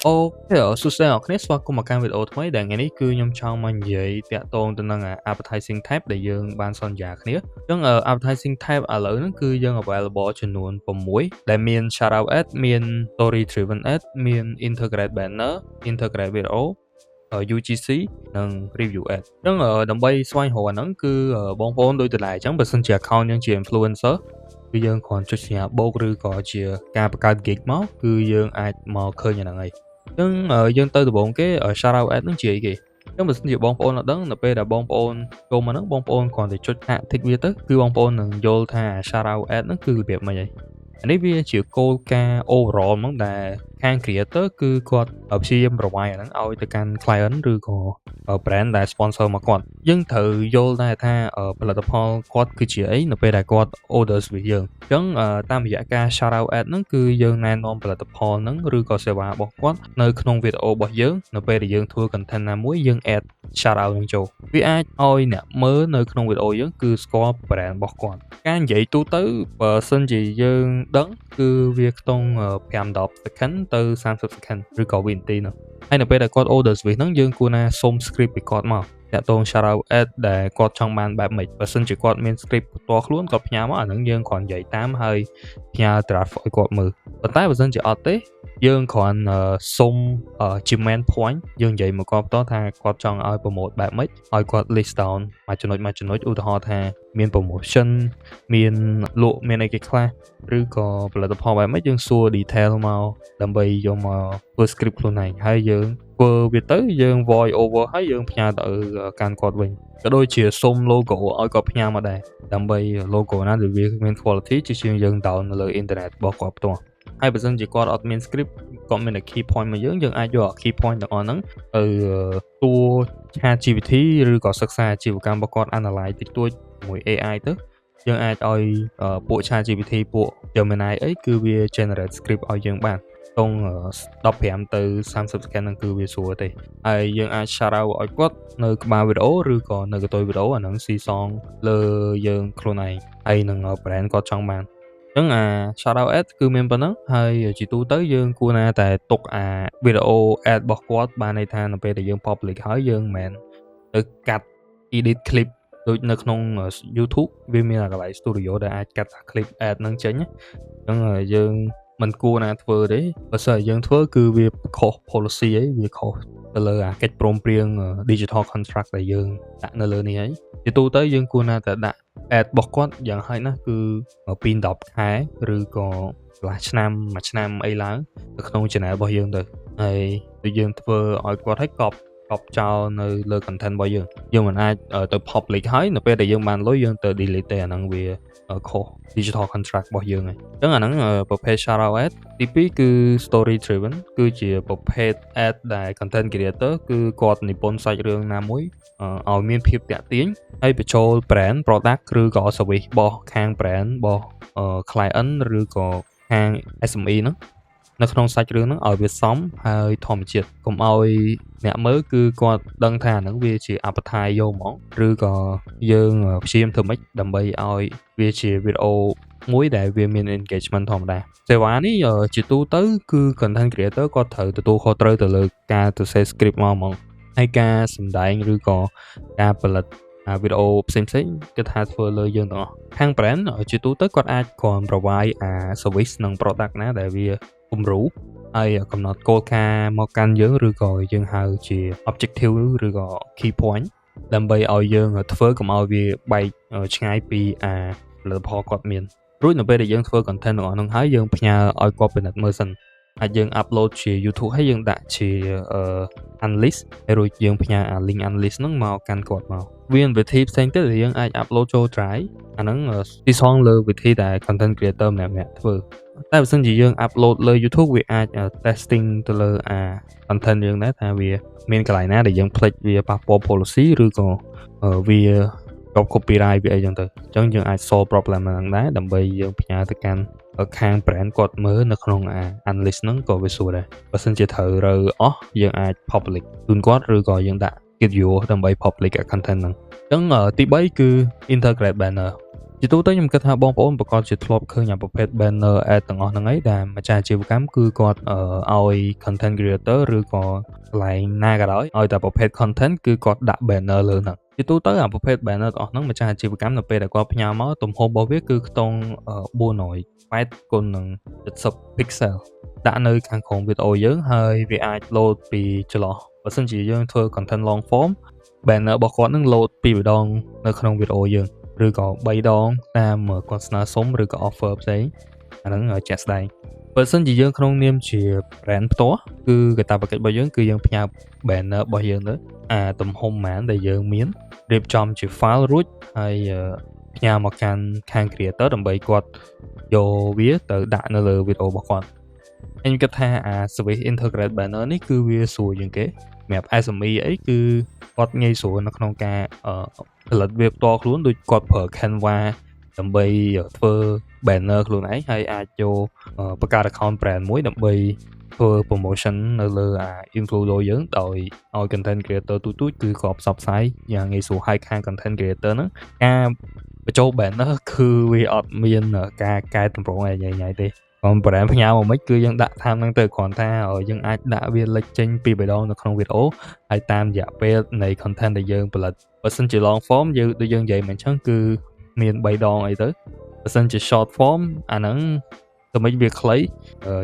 OK សួស្តីអ្នកគ្នាស្វាគមន៍មកកាន់វីដេអូថ្មីដែលថ្ងៃនេះគឺខ្ញុំចង់មកនិយាយតាក់ទងទៅនឹង advertising tab ដែលយើងបានសន្យាគ្នាអញ្ចឹង advertising tab ឥឡូវហ្នឹងគឺយើង available ចំនួន6ដែលមាន shout out ad មាន story driven ad មាន integrate banner integrate video UGC និង review ad អញ្ចឹងដើម្បីស្វែងរកអាហ្នឹងគឺបងប្អូនដូចតដែរអញ្ចឹងបើសិនជា account យើងជា influencer គឺយើងគ្រាន់ចុចសញ្ញាបូកឬក៏ជាការបង្កើត gig មកគឺយើងអាចមកឃើញអាហ្នឹងហើយអញ្ចឹងយើងទៅដំបូងគេ shout out ad ហ្នឹងជាអីគេអញ្ចឹងបើសិនជាបងប្អូនអត់ដឹងនៅពេលដែលបងប្អូនចូលមកហ្នឹងបងប្អូនគ្រាន់តែចុចហាក់ tick វាទៅគឺបងប្អូននឹងយល់ថា shout out ad ហ្នឹងគឺរបៀបម៉េចហើយនេះវាជាគោលការណ៍ overall ហ្មងដែលខាង creator គឺគាត់ព្យាយាម provide អាហ្នឹងឲ្យទៅកាន់ client ឬក៏ brand ដែល sponsor មកគាត់យើងត្រូវយល់ដែរថាផលិតផលគាត់គឺជាអីនៅពេលដែលគាត់ orders វាយើងអញ្ចឹងតាមរយៈការ shout out ad ហ្នឹងគឺយើងណែនាំផលិតផលហ្នឹងឬក៏សេវារបស់គាត់នៅក្នុងវីដេអូរបស់យើងនៅពេលដែលយើងធ្វើ content ណាមួយយើង add shout out ហ្នឹងចូលវាអាចឲ្យអ្នកមើលនៅក្នុងវីដេអូយើងគឺស្គាល់ brand របស់គាត់ការនិយាយទូទៅបើសិនជាយើងដឹងគឺវាខ្ទង់5-10 second ទៅ30 second ឬក៏វិនាទីនោះហើយនៅពេលដែលគាត់ order service ហ្នឹងយើងគួរណាសុំ script ពីគាត់មកតាក់ទង shout out ad ដែលគាត់ចង់បានបែបម៉េចបើសិនជាគាត់មាន script ផ្ទាល់ខ្លួនគាត់ផ្ញើមកអាហ្នឹងយើងគ្រាន់និយាយតាមហើយផ្ញើ draft ឲ្យគាត់មើលប៉ុន្តែបើសិនជាអត់ទេយើងគ្រាន់សុំជា main point យើងនិយាយមកគាត់ផ្ទាល់ថាគាត់ចង់ឲ្យ promote បែបម៉េចឲ្យគាត់ list down មួយចំណុចឧទាហរណ៍ថាមាន promotion មានលក់មានអីគេខ្លះឬក៏ផលិតផលបែបម៉េចយើងសួរ detail មកដើម្បីយកមកធ្វើ script ខ្លួនឯងហើយយើងធ្វើវាទៅយើង voice over ហើយយើងផ្ញើទៅកាន់គាត់វិញក៏ដូចជាសុំ logo ឲ្យគាត់ផ្ញើមកដែរដើម្បី logo ណាដែលវាមាន quality ជាជាងយើង down នៅលើ internet របស់គាត់ផ្ទាល់ហើយបើសិនជាគាត់អត់មាន script គាត់មានតែ key point មកយើងអាចយក key point ទាំងអស់ហ្នឹងទៅតួ ChatGPT ឬក៏សិក្សាអាជីវកម្មរបស់គាត់ analyze តិចតួចជាមួយ AI ទៅយើងអាចឲ្យពួក ChatGPT ពួក Gemini អីគឺវា generate script ឲ្យយើងបានក្នុង15ទៅ30 second ហ្នឹងគឺវាស្រួលទេហើយយើងអាច shout out ឲ្យគាត់នៅក្បាលវីដេអូឬក៏នៅកន្ទុយវីដេអូអាហ្នឹងស៊ីសងលើយើងខ្លួនឯងហើយនឹង brand គាត់ចង់បានអញ្ចឹងshout out ad គឺមានប៉ុណ្ណឹងហើយជាទូទៅយើងគួរណាតែទុកវីដេអូ ad របស់គាត់បានន័យថានៅពេលដែលយើង public ហើយយើងមិនមែនទៅកាត់ edit clip ដូចនៅក្នុង YouTube វាមានកន្លែង studio ដែលអាចកាត់ clip ad ហ្នឹងចេញអញ្ចឹងយើងមិនគួរណាធ្វើទេបើសិនយើងធ្វើគឺវាខុស policy អីវាខុសទៅលើកិច្ចព្រមព្រៀង digital contract ដែលយើងដាក់នៅលើនេះហើយជាទូទៅយើងគួរណាតែដាក់ ad របស់គាត់យ៉ាងហោចណាស់គឺពី10ខែឬក៏កន្លះឆ្នាំមួយឆ្នាំអីឡើងនៅក្នុង channel របស់យើងទៅហើយដូចយើងធ្វើឲ្យគាត់ឲ្យកប់ចោលនៅលើ content របស់យើងមិនអាចទៅ public ហើយនៅពេលដែលយើងបានលុយយើងទៅ delete ទេអាហ្នឹងវាខុស digital contract របស់យើងហើយអញ្ចឹងអាហ្នឹងប្រភេទ shout out ad ទី2គឺ story driven គឺជាប្រភេទ ad ដែល content creator គឺគាត់និពន្ធសាច់រឿងណាមួយឲ្យមានភាពតាក់ទាញហើយបញ្ចូល brand product ឬក៏ service របស់ខាង brand របស់ client ឬក៏ខាង SME ហ្នឹងនៅក្នុងសាច់រឿងហ្នឹងឲ្យវាសមហើយធម្មជាតិកុំឲ្យអ្នកមើលគឺគាត់ដឹងថាហ្នឹងវាជាអបថាយយកហ្មងឬក៏យើងព្យាយាមធ្វើម៉េចដើម្បីឲ្យវាជាវីដេអូមួយដែលវាមាន engagement ធម្មតាសេវានេះជាទូទៅគឺ content creator គាត់ត្រូវទទួលខុសត្រូវទៅលើការទៅសេ script មកហ្មងហើយការសម្ដែងឬក៏ការផលិតវីដេអូផ្សេងគឺថាធ្វើលើយើងទាំងអស់ខាង brand ជាទូទៅគាត់អាចគ្រាន់ provide service និង product ណាដែលវាគំរូហើយកំណត់គោលការណ៍មកកាន់យើងឬក៏យើងហៅជា objective ឬក៏ key point ដើម្បីឲ្យយើងធ្វើកុំឲ្យវាបែកឆ្ងាយពីផលិតផលគាត់មានរួចនៅពេលដែលយើងធ្វើ content ទាំងអស់ហ្នឹងហើយយើងផ្ញើឲ្យគាត់ពិនិត្យមើលសិនអាចយើង upload ជា YouTube ហើយយើងដាក់ជា analyst ហើយរួចយើងផ្ញើlink analyst ហ្នឹងមកកាន់គាត់មកវាមានវិធីផ្សេងទៀតដែលយើងអាច upload ចូល Drive អាហ្នឹងទីសងលើវិធីដែល content creator ម្នាក់ធ្វើតែបើសិនជាយើង upload លើ YouTube វាអាច testing ទៅលើcontent យើងដែរថាវាមានកន្លែងណាដែលយើងភ្លេចវាប៉ះពាល់ policy ឬក៏វាកប់ copyright វាអីចឹងទៅអញ្ចឹងយើងអាច solve problem ហ្នឹងដែរដើម្បីយើងផ្ញើទៅកាន់ខាង brand គាត់មើលនៅក្នុងanalyst ហ្នឹងក៏វាស្រួលដែរបើសិនជាត្រូវរើអស់យើងអាច public ជូនគាត់ឬក៏យើងដាក់ video ដើម្បី public content ហ្នឹងអញ្ចឹងទី3គឺ integrate banner ជ ជាទូទៅខ្ញុំគិតថាបងប្អូនប្រកាសជាធ្លាប់ឃើញអាប្រភេទ banner ad ទាំងអស់ហ្នឹងឯងដែលម្ចាស់អាជីវកម្មគឺគាត់ឲ្យ content creator ឬក៏កន្លែងណាក៏ដោយឲ្យតែប្រភេទ content គឺគាត់ដាក់ banner លើហ្នឹងជាទូទៅអាប្រភេទ banner ទាំងអស់ហ្នឹងម្ចាស់អាជីវកម្មនៅពេលដែលគាត់ផ្ញើមកទំហំរបស់វាគឺខ្ទង់480គុណនឹង70 pixel ដាក់នៅខាងក្រោមវីដេអូយើងហើយវាអាច load ពីចន្លោះបើសិនជាយើងធ្វើ content long form banner របស់គាត់នឹង load 2 ម្ដងនៅក្នុងវីដេអូយើងឬក៏3ដងតាមគាត់ស្នើសុំឬក៏ offer ផ្សេងអាហ្នឹងជាក់ស្ដែងបើសិនជាយើងក្នុងនាមជា brand ផ្ទាល់គឺកាតព្វកិច្ចរបស់យើងគឺយើងផ្ញើ banner របស់យើងទៅអាទំហំប៉ុន្មានដែលយើងមានរៀបចំជា file រួចហើយផ្ញើមកកាន់ខាង creator ដើម្បីគាត់យកវាទៅដាក់នៅលើវីដេអូរបស់គាត់ខ្ញុំគិតថាអា service integrate banner នេះគឺវាស្រួលជាងគេសម្រាប់ SME អីគឺគាត់ងាយស្រួលនៅក្នុងការផលិតវាផ្ទាល់ខ្លួនដូចគាត់ប្រើ Canva ដើម្បីធ្វើ banner ខ្លួនឯងហើយអាចយកបង្កើត account brand មួយដើម្បីធ្វើ promotion នៅលើអា influencer យើងដោយឲ្យ content creator ទូចៗគឺគាត់ផ្សព្វផ្សាយយ៉ាងងាយស្រួលហើយខាង content creator ហ្នឹងការបញ្ចូល banner គឺវាអត់មានការកែតម្រង់អីញ៉ៃទេcòn brand ផ្ញើមកមិនគឺយើងដាក់តាមហ្នឹងទៅគ្រាន់ថាយើងអាចដាក់វាលេចចេញពីម្ដងនៅក្នុងវីដេអូហើយតាមរយៈពេលនៃ content ដែលយើងផលិតបើសិនជា long form យើងដូចយើងនិយាយមិនអញ្ចឹងគឺមាន3ដងអីទៅបើសិនជា short form អាហ្នឹងទៅមិនវាខ្លី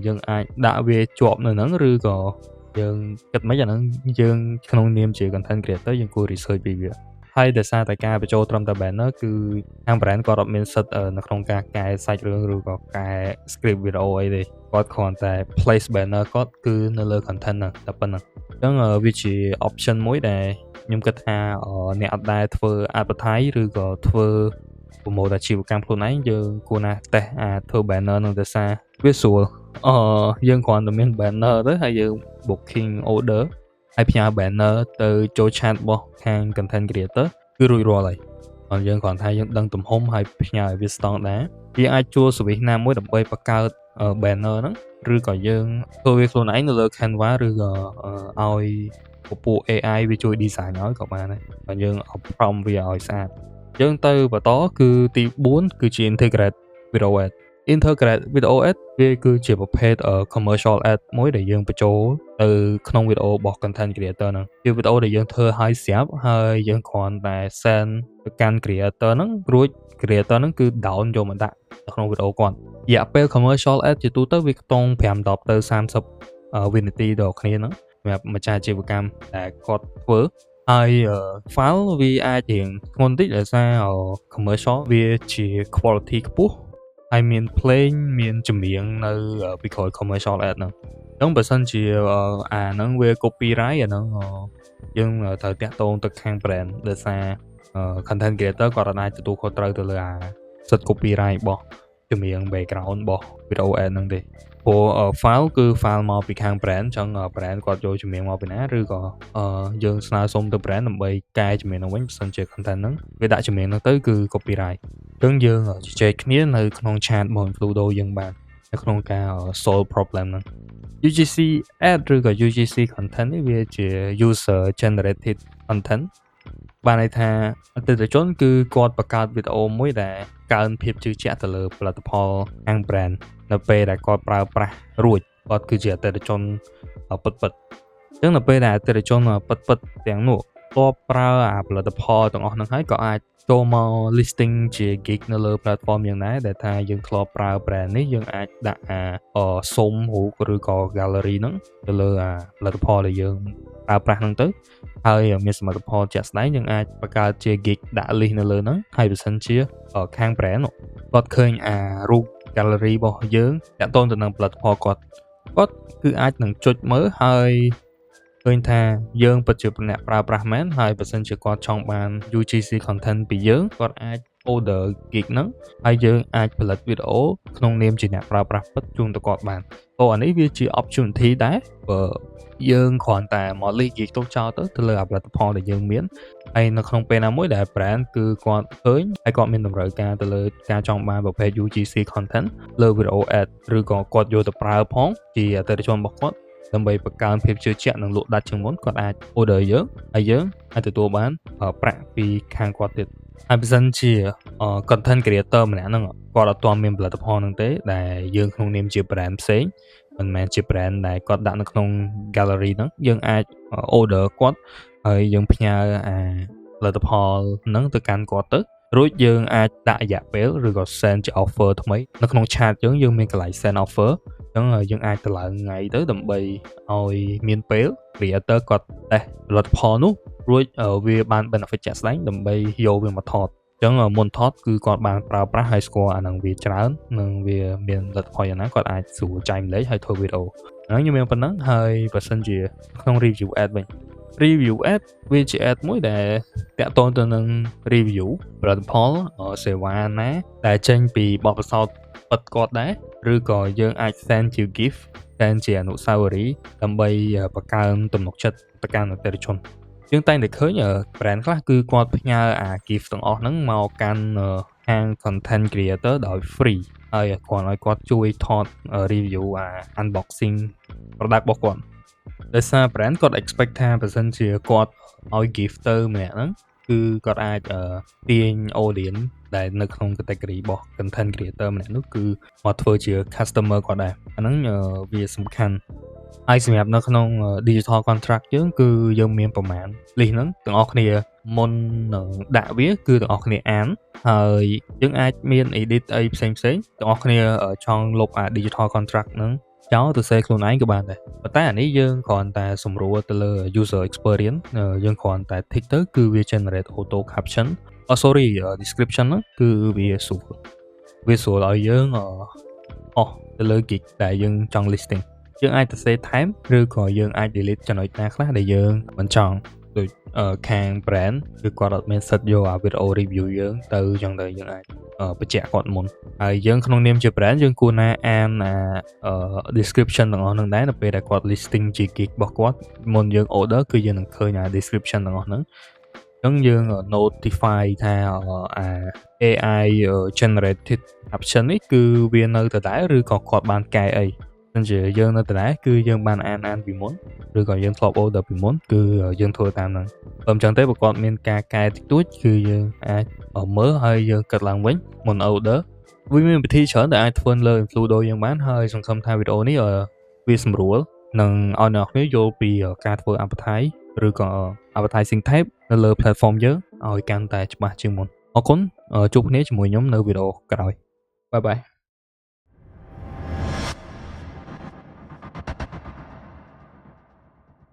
យើងអាចដាក់វាជាប់នៅហ្នឹងឬក៏យើងគិតមិនអាហ្នឹងយើងក្នុងនាមជា content creator យើងគួរ research ពីវាហើយដោយសារតែការបញ្ចូលត្រឹមតែ banner គឺខាង brand គាត់អត់មានសិទ្ធនៅក្នុងការកែសាច់រឿងឬក៏កែ script វីដេអូអីទេគាត់គ្រាន់តែ place banner គាត់គឺនៅលើ content ហ្នឹងតែប៉ុណ្ណឹងអញ្ចឹងវាជា option មួយដែលខ្ញុំគិតថាអ្នកអត់ដែលធ្វើ advertise ឬក៏ធ្វើ promote អាជីវកម្មខ្លួនឯងយើងគួរណាស់តេស្តធ្វើ banner ហ្នឹងដោយសារវាស្រួលយើងគ្រាន់តែមាន banner ទៅហើយយើង booking order ហើយផ្ញើ banner ទៅចូល chat របស់ខាង content creator គឺរួចរាល់ហើយអញ្ចឹងយើងគ្រាន់តែយើងដឹងទំហំហើយផ្ញើឲ្យវាស្តង់ដារយើងអាចជួល service ណាមួយដើម្បីបង្កើត banner ហ្នឹងឬក៏យើងធ្វើវាខ្លួនឯងនៅលើ Canva ឬក៏ឲ្យពពួក AI វាជួយ design ឲ្យក៏បានដែរបើយើង prompt វាឲ្យស្អាតយើងទៅបន្តគឺទី4គឺជា integrate video ad integrate video ad វាគឺជាប្រភេទ commercial ad មួយដែលយើងបញ្ចូលទៅក្នុងវីដេអូរបស់ content creator ហ្នឹងជាវីដេអូដែលយើងធ្វើឲ្យស្រាប់ហើយយើងគ្រាន់តែ send ទៅកាន់ creator ហ្នឹងរួច creator ហ្នឹងគឺ down យកមកដាក់នៅក្នុងវីដេអូគាត់រយៈពេល commercial ad ជាទូទៅវាខ្ទង់5 10ទៅ30វិនាទីដល់គ្នាហ្នឹងសម្រាប់ម្ចាស់អាជីវកម្មដែលគាត់ធ្វើហើយ file វាអាចរៀងធ្ងន់តិចដោយសារ commercial វាជា quality ខ្ពស់ហើយមាន plane មានចម្រៀងនៅពីក្រោយ commercial ad ហ្នឹងអញ្ចឹងបើសិនជាអាហ្នឹងវា copyright អាហ្នឹងយើងត្រូវតាក់ទងទៅខាង brand ដោយសារ content creator គាត់អាចទទួលខុសត្រូវទៅលើអាសិទ្ធិ copyright របស់ចម្រៀង background របស់ video ad ហ្នឹងទេព្រោះ file គឺ file មកពីខាង brand អញ្ចឹង brand គាត់យកចម្រៀងមកពីណាឬក៏យើងស្នើសុំទៅ brand ដើម្បីកែចម្រៀងហ្នឹងវិញបើសិនជា content ហ្នឹងវាដាក់ចម្រៀងហ្នឹងទៅគឺ copyright អញ្ចឹងយើងជជែកគ្នានៅក្នុង chat របស់ influencer យើងបាននៅក្នុងការ solve problem ហ្នឹង UGC ad ឬក៏ UGC content នេះវាជា user generated content បានន័យថាអតិថិជនគឺគាត់បង្កើតវីដេអូមួយដែលកើនភាពជឿជាក់ទៅលើផលិតផលខាង brand នៅពេលដែលគាត់ប្រើប្រាស់រួចគាត់គឺជាអតិថិជនពិតៗអញ្ចឹងនៅពេលដែលអតិថិជនពិតៗទាំងនោះគាត់ប្រើអាផលិតផលទាំងអស់ហ្នឹងហើយក៏អាចចូលមក listing ជា gig នៅលើ platform យ៉ាងដែរដែលថាយើងធ្លាប់ប្រើ brand នេះយើងអាចដាក់សុំរូបឬក៏ gallery ហ្នឹងទៅលើអាផលិតផលដែលយើងប្រើប្រាស់ហ្នឹងទៅហើយមានសមិទ្ធផលជាក់ស្ដែងយើងអាចបង្កើតជា gig ដាក់ list នៅលើហ្នឹងហើយបើសិនជាខាង brand គាត់ឃើញអារូប gallery របស់យើងតាក់ទងទៅនឹងផលិតផលគាត់គឺអាចនឹងចុចមើលហើយឃើញថាយើងពិតជាអ្នកប្រើប្រាស់មែនហើយបើសិនជាគាត់ចង់បាន UGC content ពីយើងគាត់អាច order gig ហ្នឹងហើយយើងអាចផលិតវីដេអូក្នុងនាមជាអ្នកប្រើប្រាស់ពិតជូនទៅគាត់បានអានេះវាជា opportunity ដែរបើយើងគ្រាន់តែមក list gig ទុកចោលទៅលើផលិតផលដែលយើងមានហើយនៅក្នុងពេលណាមួយដែល brand គឺគាត់ឃើញហើយគាត់មានតម្រូវការទៅលើការចង់បានប្រភេទ UGC content លើ video ad ឬក៏គាត់យកទៅប្រើផងជាអតិថិជនរបស់គាត់ដើម្បីបង្កើនភាពជឿជាក់និងលក់ដាច់ជាងមុនគាត់អាច order យើងហើយយើងអាចទទួលបានប្រាក់ពីខាងគាត់ទៀត ហើយបើសិនជា content creator ម្នាក់ហ្នឹងគាត់អត់ទាន់មានផលិតផលហ្នឹងទេដែលយើងក្នុងនាមជា brand ផ្សេងមិនមែនជា brand ដែលគាត់ដាក់នៅក្នុង gallery ហ្នឹងយើងអាច order គាត់ហើយយើងផ្ញើអាផលិតផលហ្នឹងទៅកាន់គាត់ទៅរួចយើងអាចដាក់រយៈពេលឬក៏ send ជា offer ថ្មីនៅក្នុង chat យើងមានកន្លែង send offer អញ្ចឹងយើងអាចទៅឡើងថ្ងៃទៅដើម្បីឲ្យមានពេល creator គាត់តេស្តផលិតផលនោះរួចវាបាន benefit ជាក់ស្ដែងដើម្បីយកវាមកថតអញ្ចឹងមុនថតគឺគាត់បានប្រើប្រាស់ហើយស្គាល់អាហ្នឹងវាច្រើននិងវាមានលទ្ធផលយ៉ាងណាគាត់អាចសួរចែកម្លែកហើយធ្វើវីដេអូហ្នឹងខ្ញុំមានប៉ុណ្ណឹងហើយបើសិនជាក្នុង review ad វិញ review ad វាជា ad មួយដែលតាក់ទងទៅនឹង review ផលិតផលសេវាណាដែលចេញពីបទពិសោធន៍ពិតគាត់ដែរឬក៏យើងអាច send ជា gift send ជាអនុស្សាវរីយ៍ដើម្បីបង្កើនទំនុកចិត្តទៅកាន់អតិថិជនយើងតែងតែឃើញ brand ខ្លះគឺគាត់ផ្ញើអា gift ទាំងអស់ហ្នឹងមកកាន់ខាង content creator ដោយ free ហើយគាត់ឲ្យគាត់ជួយថត review អា unboxing product របស់គាត់ដោយសារ brand គាត់ expect ថាបើសិនជាគាត់ឲ្យ gift ទៅម្នាក់ហ្នឹងគឺគាត់អាចទាញ audience ដែលនៅក្នុង category របស់ content creator ម្នាក់នោះគឺមកធ្វើជា customer គាត់ដែរអាហ្នឹងវាសំខាន់ហើយសម្រាប់នៅក្នុង digital contract យើងគឺយើងមានប្រមាណ list ហ្នឹងទាំងអស់គ្នាមុននឹងដាក់វាគឺទាំងអស់គ្នាអានហើយយើងអាចមាន edit អីផ្សេងៗទាំងអស់គ្នាចង់លុបអា digital contract ហ្នឹងចោលទៅសេខ្លួនឯងក៏បានដែរប៉ុន្តែអានេះយើងគ្រាន់តែសម្រួលទៅលើ user experience យើងគ្រាន់តែ tick ទៅគឺវា generate auto caption description ហ្នឹងគឺវាស្រួលឲ្យយើងអស់ទៅលើ gig ដែលយើងចង់ listing យើងអាចទៅ save time ឬក៏យើងអាច delete ចំណុចណាខ្លះដែលយើងមិនចង់ដូចខាង brand គឺគាត់អត់មានសិទ្ធយកអា video review យើងទៅអញ្ចឹងទៅយើងអាចបញ្ជាក់គាត់មុនហើយយើងក្នុងនាមជា brand យើងគួរណាអានdescription ទាំងអស់ហ្នឹងដែរនៅពេលដែលគាត់ listing ជា gig របស់គាត់មុនយើង order គឺយើងនឹងឃើញអា description ទាំងអស់ហ្នឹងអញ្ចឹងយើង notify ថាអា AI generated caption នេះគឺវានៅដដែលឬក៏គាត់បានកែអីសិនជាយើងនៅដដែលគឺយើងបានអានពីមុនឬក៏យើងធ្លាប់ order ពីមុនគឺយើងធ្វើតាមហ្នឹងបើមិនចឹងទេបើគាត់មានការកែតិចតួចគឺយើងអាចមើលហើយយើងកាត់ឡើងវិញមុន order វាមានវិធីច្រើនដែលអាចធ្វើលើ Infludo យើងបានហើយសង្ឃឹមថាវីដេអូនេះវាសម្រួលនឹងឲ្យអ្នកគ្នាយល់ពីការធ្វើ advertise ឬក៏ advertising type នៅលើ platform យើងឲ្យកាន់តែច្បាស់ជាងមុនអរគុណជួបគ្នាជាមួយខ្ញុំនៅវីដេអូក្រោយបាយបាយ